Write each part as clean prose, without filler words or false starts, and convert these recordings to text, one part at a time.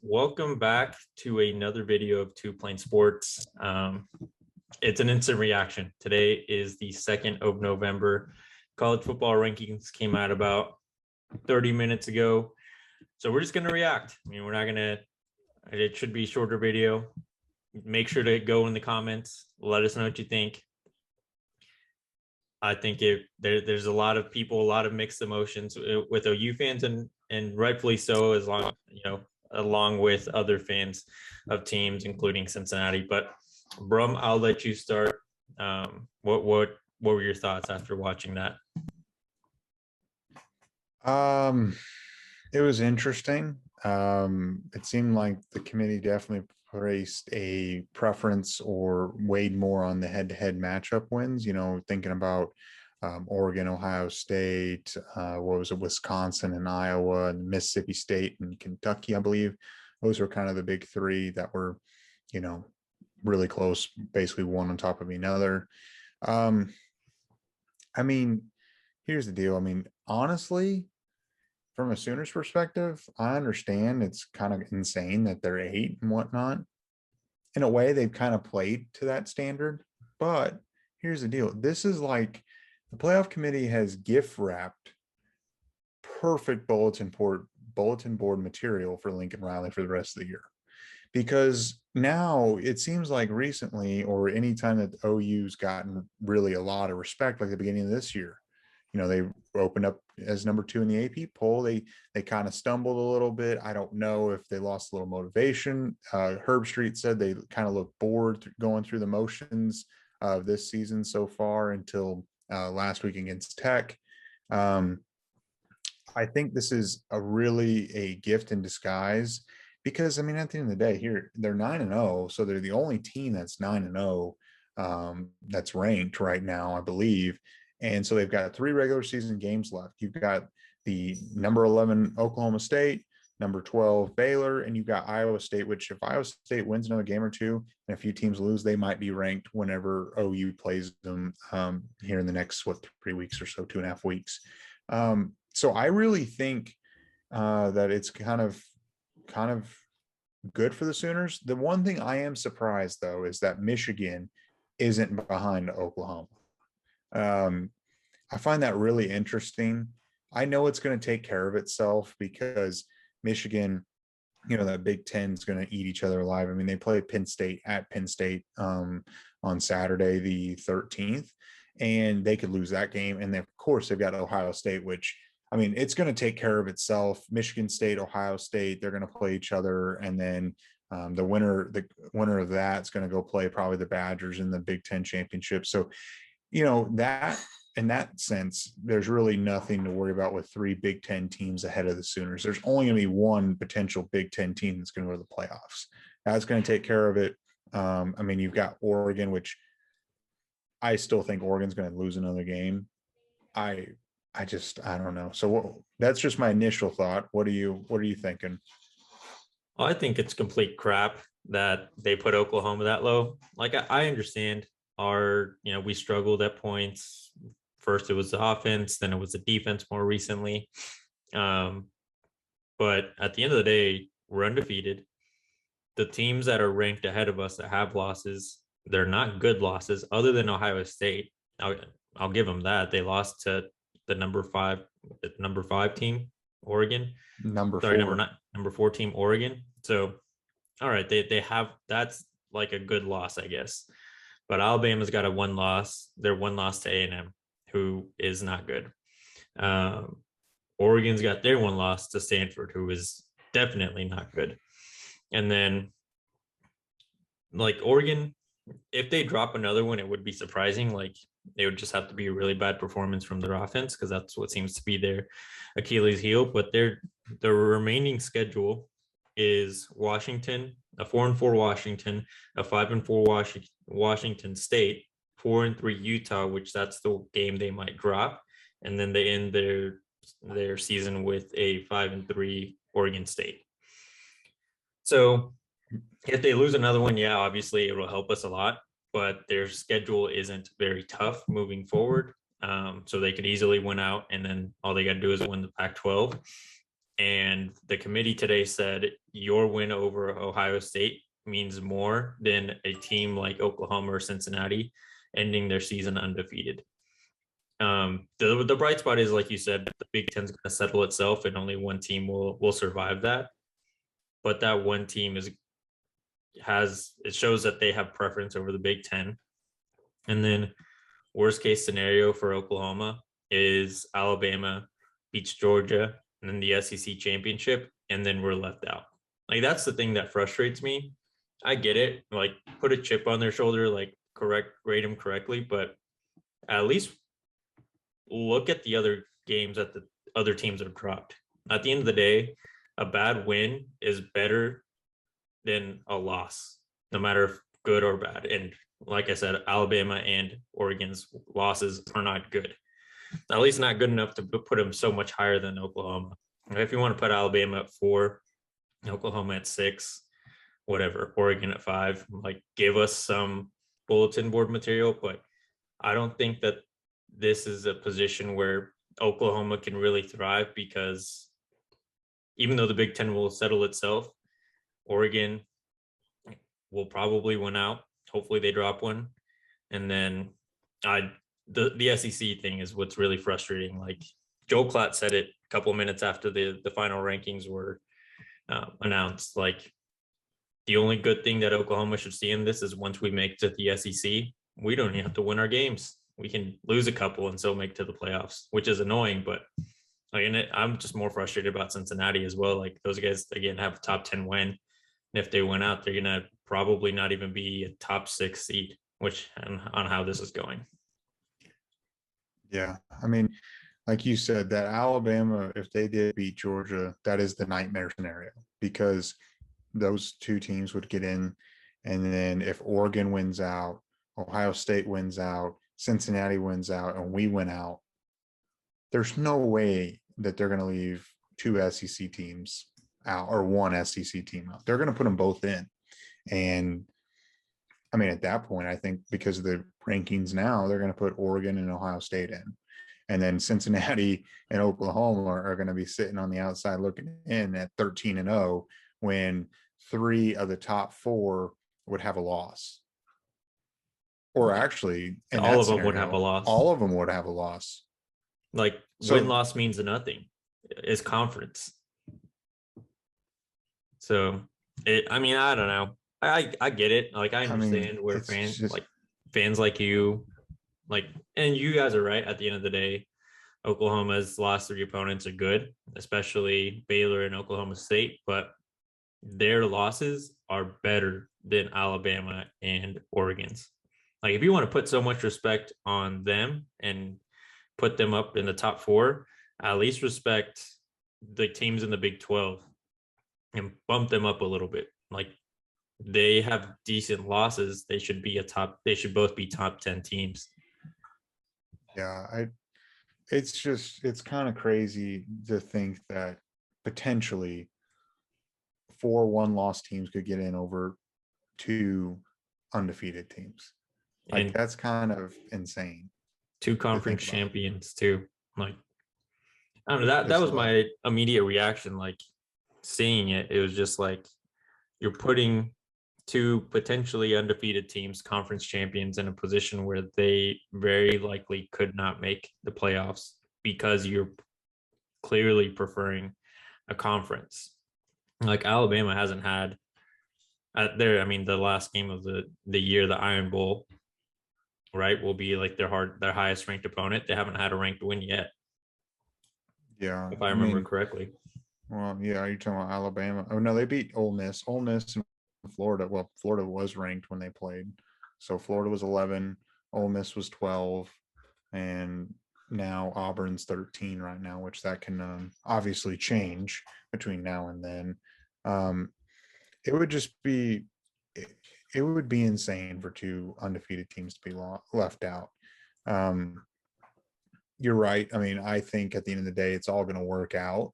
welcome back to another video of Two Plain Sports. It's an instant reaction. Today is the 2nd of November. College football rankings came out about 30 minutes ago. So we're just going to react. I mean, we're not going to, it should be a shorter video. Make sure to go in the comments. Let us know what you think. I think there's a lot of people, a lot of mixed emotions with OU fans, and rightfully so, as long, along with other fans of teams, including Cincinnati. But Brum, I'll let you start. What were your thoughts after watching that? It was interesting. It seemed like the committee definitely placed a preference or weighed more on the head-to-head matchup wins, thinking about Oregon, Ohio State, what was it, Wisconsin and Iowa, and Mississippi State and Kentucky, I believe. Those were kind of the big three that were, really close, basically one on top of another. I mean, here's the deal. I mean, honestly, from a Sooners perspective, I understand it's kind of insane that they're 8 and whatnot. In a way, they've kind of played to that standard. But here's the deal. This is like the playoff committee has gift wrapped perfect bulletin board material for Lincoln Riley for the rest of the year. Because now it seems like recently, or anytime that OU's gotten really a lot of respect, like the beginning of this year, they opened up as number 2 in the AP poll. They kind of stumbled a little bit. I don't know if they lost a little motivation. Herb Street said they kind of looked bored going through the motions of this season so far until last week against Tech. I think this is really a gift in disguise because, I mean, at the end of the day, here they're 9-0, so they're the only team that's 9-0 that's ranked right now, I believe. And so they've got 3 regular season games left. You've got the number 11 Oklahoma State, number 12 Baylor, and you've got Iowa State, which if Iowa State wins another game or two and a few teams lose, they might be ranked whenever OU plays them here in the next, 3 weeks or so, 2.5 weeks. So I really think that it's kind of good for the Sooners. The one thing I am surprised, though, is that Michigan isn't behind Oklahoma. I find that really interesting. I know it's going to take care of itself because Michigan, that Big Ten is going to eat each other alive. I mean, they play Penn State at Penn State on Saturday, the 13th, and they could lose that game. And then, of course, they've got Ohio State, which, I mean, it's going to take care of itself. Michigan State, Ohio State, they're going to play each other. And then the winner of that's going to go play probably the Badgers in the Big Ten championship. So, that in that sense, there's really nothing to worry about with 3 Big Ten teams ahead of the Sooners. There's only going to be one potential Big Ten team that's going to go to the playoffs. That's going to take care of it. I mean, you've got Oregon, which I still think Oregon's going to lose another game. I don't know. So that's just my initial thought. What are you thinking? Well, I think it's complete crap that they put Oklahoma that low. Like, I understand we struggled at points. First it was the offense, then it was the defense more recently. But at the end of the day, we're undefeated. The teams that are ranked ahead of us that have losses, they're not good losses other than Ohio State. I'll give them that. They lost to the number 5 team, Oregon. Number 4 team, Oregon. So, all right, they have, that's like a good loss, I guess. But Alabama's got a 1 loss. They're 1 loss to A&M, who is not good. Oregon's got their 1 loss to Stanford, who is definitely not good. And then, like, Oregon, if they drop another one, it would be surprising. Like, it would just have to be a really bad performance from their offense, because that's what seems to be their Achilles heel. But their remaining schedule is Washington, a 4-4 Washington, a 5-4 Washington State, 4-3 Utah, which that's the game they might drop, and then they end their season with a 5-3 Oregon State. So if they lose another one, yeah, obviously it will help us a lot, but their schedule isn't very tough moving forward. So they could easily win out, and then all they got to do is win the Pac-12. And the committee today said your win over Ohio State means more than a team like Oklahoma or Cincinnati ending their season undefeated. The bright spot is, like you said, the Big Ten's going to settle itself, and only one team will survive that. But that one team it shows that they have preference over the Big Ten. And then worst case scenario for Oklahoma is Alabama beats Georgia and then the SEC championship, and then we're left out. Like, that's the thing that frustrates me. I get it, like, put a chip on their shoulder, like, grade them correctly, but at least look at the other games that the other teams have dropped. At the end of the day, a bad win is better than a loss, no matter if good or bad. And like I said, Alabama and Oregon's losses are not good. At least not good enough to put them so much higher than Oklahoma. If you want to put Alabama at 4, Oklahoma at 6, whatever, Oregon at 5, like, give us some bulletin board material. But I don't think that this is a position where Oklahoma can really thrive, because even though the Big Ten will settle itself, Oregon will probably win out. Hopefully they drop one. And then the SEC thing is what's really frustrating. Like, Joe Klatt said it a couple of minutes after the final rankings were announced. Like, the only good thing that Oklahoma should see in this is once we make it to the SEC, we don't even have to win our games. We can lose a couple and still make it to the playoffs, which is annoying. But I'm just more frustrated about Cincinnati as well. Like, those guys, again, have a top 10 win. And if they win out, they're going to probably not even be a top 6 seed, which on how this is going. Yeah. I mean, like you said, that Alabama, if they did beat Georgia, that is the nightmare scenario, because those two teams would get in. And then if Oregon wins out, Ohio State wins out, Cincinnati wins out, and we win out, there's no way that they're going to leave 2 SEC teams out or 1 SEC team out. They're going to put them both in. And I mean, at that point, I think because of the rankings now, they're going to put Oregon and Ohio State in. And then Cincinnati and Oklahoma are going to be sitting on the outside looking in at 13-0, when 3 of the top 4 would have a loss. Or actually, in all that of them scenario, would have a loss. All of them would have a loss. Like, win-loss means nothing. It's conference. So, I don't know. I get it. Like, I understand where fans like you, like, and you guys are right. At the end of the day, Oklahoma's last 3 opponents are good, especially Baylor and Oklahoma State, but their losses are better than Alabama and Oregon's. Like, if you want to put so much respect on them and put them up in the top 4, at least respect the teams in the Big 12 and bump them up a little bit. Like, they have decent losses. They should both be top 10 teams. Yeah, it's kind of crazy to think that potentially 4 1-loss teams could get in over 2 undefeated teams. Like, that's kind of insane. 2 conference champions too. Like, I don't know, that was my immediate reaction. Like, seeing it was just like, you're putting 2 potentially undefeated teams, conference champions, in a position where they very likely could not make the playoffs, because you're clearly preferring a conference. Like, Alabama hasn't had the last game of the year, the Iron Bowl, right, will be like their highest ranked opponent. They haven't had a ranked win yet. Yeah, if I remember correctly. Well, yeah, are you talking about Alabama? Oh no, they beat Ole Miss. Ole Miss and Florida. Well, Florida was ranked when they played, so Florida was 11, Ole Miss was 12, and now Auburn's 13 right now, which that can obviously change between now and then. It would just be, it would be insane for 2 undefeated teams to be left out. You're right. I mean, I think at the end of the day, it's all going to work out,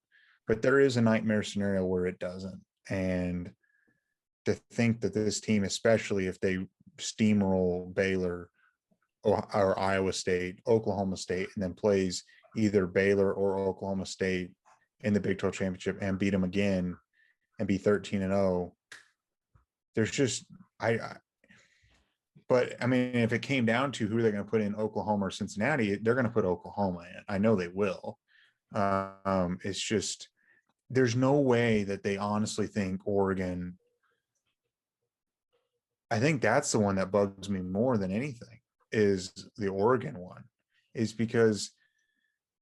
but there is a nightmare scenario where it doesn't. And to think that this team, especially if they steamroll Baylor or Iowa State, Oklahoma State, and then plays either Baylor or Oklahoma State in the Big 12 championship and beat them again and be 13-0. There's just but I mean, if it came down to who they're going to put in, Oklahoma or Cincinnati, they're going to put Oklahoma in. I know they will. It's just there's no way that they honestly think Oregon. I think that's the one that bugs me more than anything is the Oregon one, is because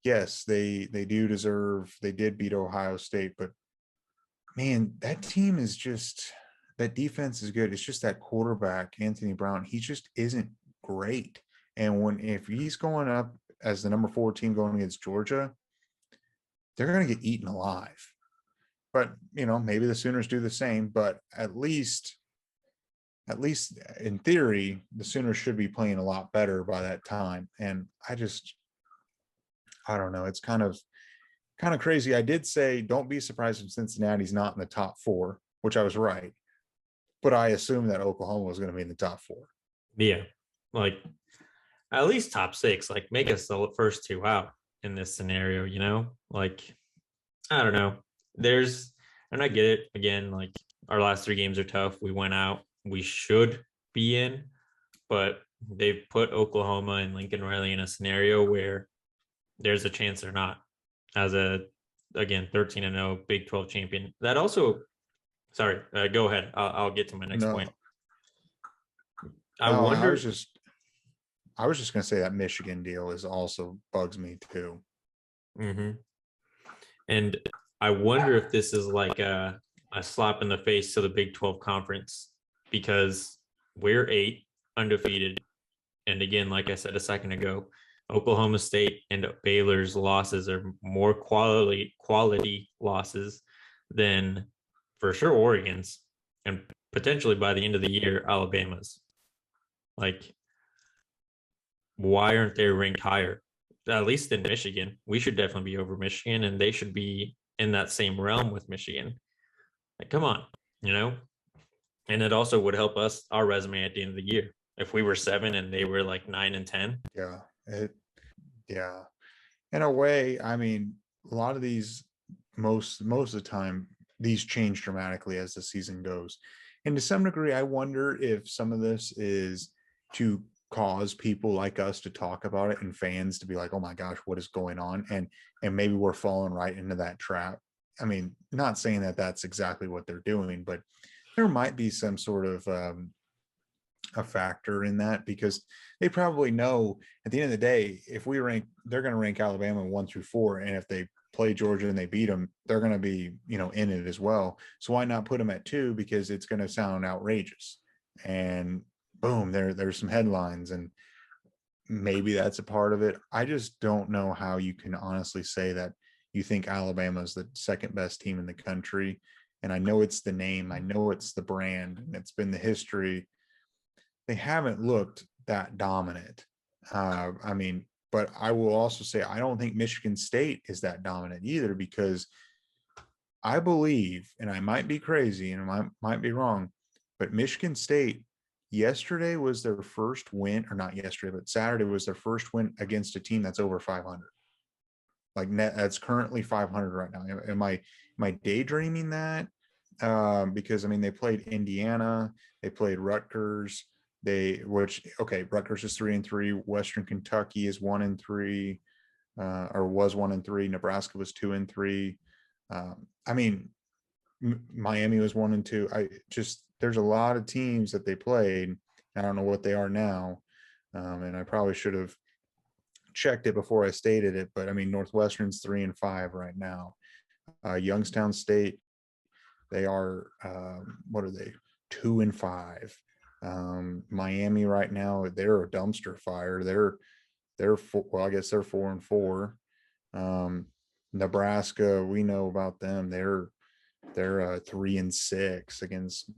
yes, they did beat Ohio State, but man, that team is just that defense is good. It's just that quarterback, Anthony Brown, he just isn't great. And if he's going up as the number 4 team going against Georgia, they're going to get eaten alive. But, maybe the Sooners do the same, but at least in theory, the Sooners should be playing a lot better by that time. And I don't know. It's kind of crazy. I did say, don't be surprised if Cincinnati's not in the top 4, which I was right. But I assumed that Oklahoma was going to be in the top 4. Yeah. Like at least top 6, like make us the first 2 out in this scenario, like, I don't know. And I get it again, like our last 3 games are tough. We went out, we should be in, but they've put Oklahoma and Lincoln Riley in a scenario where there's a chance they're not, as again 13-0 Big 12 champion. That also, sorry, go ahead. I'll get to my next point. I was just going to say that Michigan deal is also bugs me too. Mm-hmm. And I wonder if this is like a slap in the face to the Big 12 conference, because we're 8 undefeated. And again, like I said a second ago, Oklahoma State and Baylor's losses are more quality losses than for sure Oregon's, and potentially by the end of the year, Alabama's. Like, why aren't they ranked higher? At least in Michigan. We should definitely be over Michigan, and they should be in that same realm with Michigan. Like, come on, And it also would help us, our resume at the end of the year. If we were 7 and they were like 9 and 10. Yeah. In a way, I mean, a lot of these, most of the time, these change dramatically as the season goes. And to some degree, I wonder if some of this is to cause people like us to talk about it and fans to be like, oh my gosh, what is going on? And maybe we're falling right into that trap. I mean, not saying that that's exactly what they're doing, but there might be some sort of a factor in that, because they probably know at the end of the day, if we rank, they're going to rank Alabama 1 through 4. And if they play Georgia and they beat them, they're going to be, in it as well. So why not put them at 2? Because it's going to sound outrageous. And boom, there's some headlines, and maybe that's a part of it. I just don't know how you can honestly say that you think Alabama is the second best team in the country. And I know it's the name, I know it's the brand, and it's been the history. They haven't looked that dominant. I mean, but I will also say I don't think Michigan State is that dominant either, because I believe, and I might be crazy and I might be wrong, but Michigan State yesterday was their first win, or not yesterday, but Saturday was their first win against a team that's over 500. Like that's currently 500 right now. Am I daydreaming that? Because I mean, they played Indiana, they played Rutgers, Rutgers is 3-3. Western Kentucky is 1-3, or was 1-3. Nebraska was 2-3. I mean, Miami was 1-2. There's a lot of teams that they played. I don't know what they are now. And I probably should have checked it before I stated it, but I mean, Northwestern's 3-5 right now. Youngstown State, they are, what are they? 2-5. Miami right now, they're a dumpster fire. They're well, I guess they're 4-4. Nebraska, we know about them. They're 3-6 against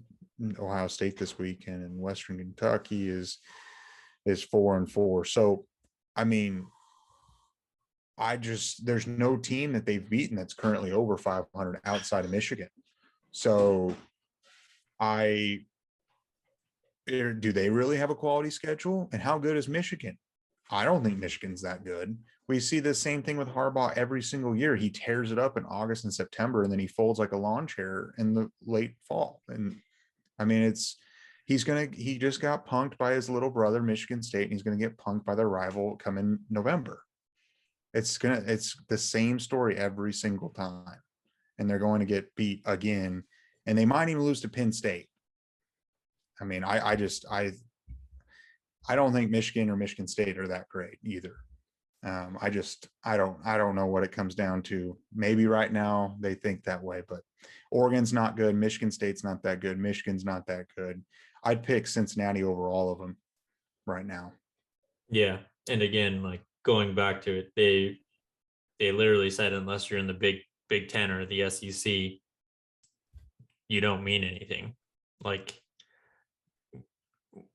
Ohio State this weekend, and Western Kentucky is 4-4. So, I mean, there's no team that they've beaten that's currently over 500 outside of Michigan. So do they really have a quality schedule? And how good is Michigan? I don't think Michigan's that good. We see the same thing with Harbaugh every single year. He tears it up in August and September, and then he folds like a lawn chair in the late fall. And I mean, he just got punked by his little brother, Michigan State, and he's gonna get punked by their rival coming November. It's the same story every single time. And they're going to get beat again. And they might even lose to Penn State. I mean, I don't think Michigan or Michigan State are that great either. I don't know what it comes down to. Maybe right now they think that way, but Oregon's not good. Michigan State's not that good. Michigan's not that good. I'd pick Cincinnati over all of them right now. Yeah. And again, like going back to it, they literally said, unless you're in the Big Ten or the SEC, you don't mean anything. Like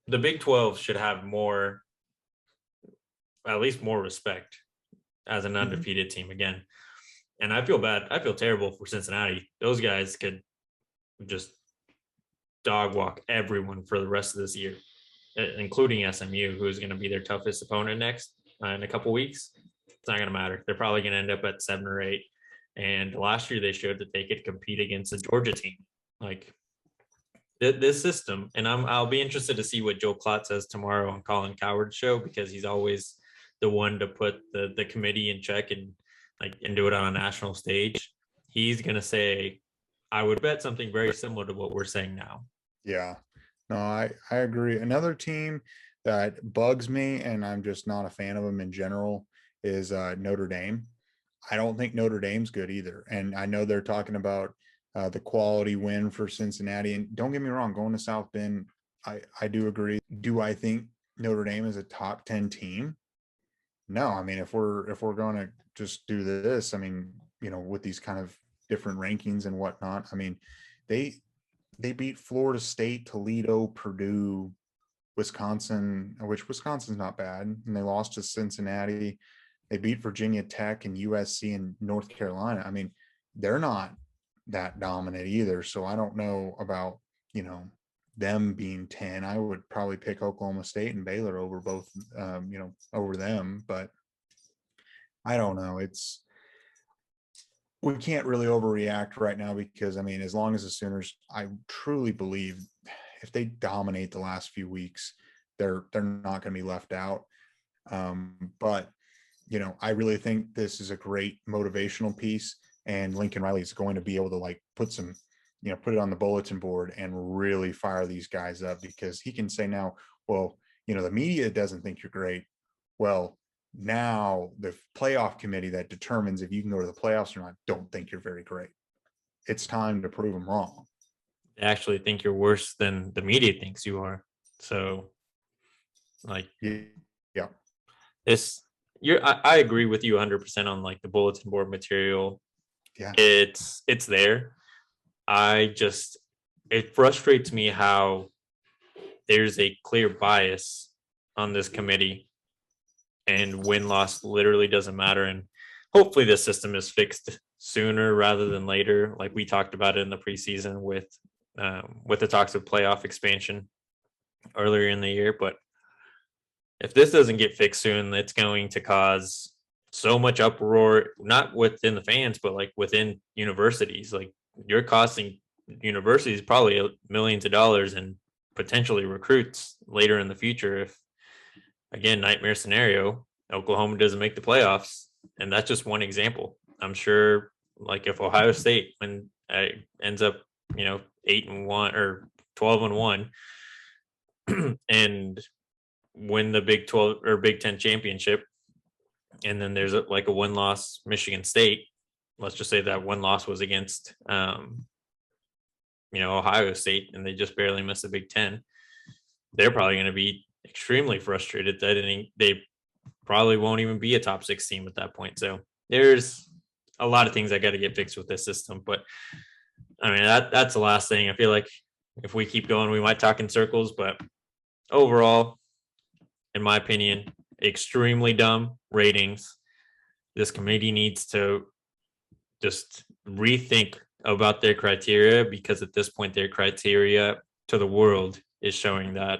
the Big 12 should have at least more respect as an undefeated team again. And I feel bad. I feel terrible for Cincinnati. Those guys could just dog walk everyone for the rest of this year, including SMU, who's going to be their toughest opponent next in a couple weeks. It's not going to matter. They're probably going to end up at 7 or 8. And last year they showed that they could compete against the Georgia team. Like this system, and I'll be interested to see what Joe Klott says tomorrow on Colin Cowherd's show, because he's always the one to put the committee in check and do it on a national stage. He's going to say, I would bet something very similar to what we're saying now. Yeah, no, I agree. Another team that bugs me, and I'm just not a fan of them in general, is Notre Dame. I don't think Notre Dame's good either. And I know they're talking about the quality win for Cincinnati. And don't get me wrong, going to South Bend, I do agree. Do I think Notre Dame is a top 10 team? No. I mean, if we're going to just do this, I mean, with these kind of different rankings and whatnot, I mean, they beat Florida State, Toledo, Purdue, Wisconsin, which Wisconsin's not bad. And they lost to Cincinnati. They beat Virginia Tech and USC and North Carolina. I mean, they're not that dominant either. So I don't know about, them being 10. I would probably pick Oklahoma State and Baylor over both, over them. But I don't know. We can't really overreact right now because, I mean, as long as the Sooners, I truly believe if they dominate the last few weeks, they're not going to be left out. But I really think this is a great motivational piece, and Lincoln Riley is going to be able to put it on the bulletin board and really fire these guys up, because he can say now, well, the media doesn't think you're great. Well, now the playoff committee that determines if you can go to the playoffs or not don't think you're very great. It's time to prove them wrong. They actually think you're worse than the media thinks you are. So yeah. I agree with you 100% on the bulletin board material. Yeah. It's there. It frustrates me how there's a clear bias on this committee, and win-loss literally doesn't matter. And hopefully this system is fixed sooner rather than later. Like we talked about it in the preseason with the talks of playoff expansion earlier in the year. But if this doesn't get fixed soon, it's going to cause so much uproar, not within the fans, but within universities. You're costing universities probably millions of dollars and potentially recruits later in the future. If, again, nightmare scenario, Oklahoma doesn't make the playoffs. And that's just one example. I'm sure if Ohio State ends up, 8-1 or 12-1 and win the Big 12 or Big 10 championship, and then there's a one-loss Michigan State, let's just say that one loss was against Ohio State, and they just barely missed the Big 10, they're probably going to be extremely frustrated that they probably won't even be a top 6 team at that point. So there's a lot of things that got to get fixed with this system. But I mean, that's the last thing. I feel like if we keep going, we might talk in circles, but overall, in my opinion, extremely dumb ratings. This committee needs to just rethink about their criteria, because at this point, their criteria to the world is showing that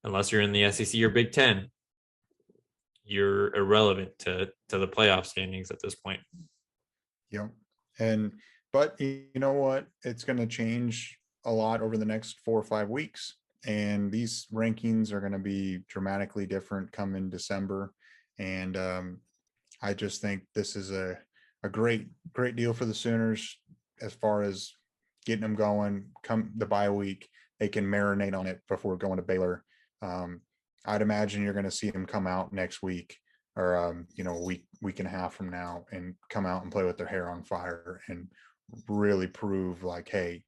unless you're in the SEC or Big 10, you're irrelevant to the playoff standings at this point. Yep. But you know what? It's going to change a lot over the next 4 or 5 weeks. And these rankings are going to be dramatically different come in December. And I just think this is a great deal for the Sooners as far as getting them going. Come the bye week, they can marinate on it before going to Baylor. I'd imagine you're going to see them come out next week or a week and a half from now and come out and play with their hair on fire and really prove like, hey,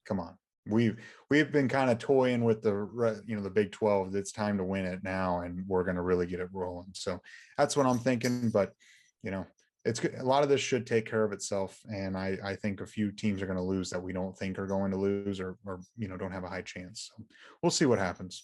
come on. We've been kind of toying with the Big 12. It's time to win it now, and we're going to really get it rolling. So that's what I'm thinking. But it's a lot of this should take care of itself, and I think a few teams are going to lose that we don't think are going to lose or don't have a high chance. So we'll see what happens.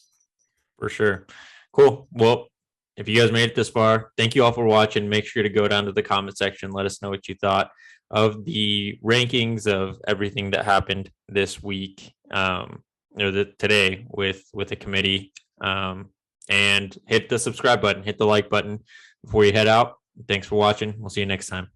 For sure. Cool. Well, if you guys made it this far, thank you all for watching. Make sure to go down to the comment section. Let us know what you thought of the rankings of everything that happened this week, today with the committee. And hit the subscribe button, hit the like button before you head out. Thanks for watching. We'll see you next time.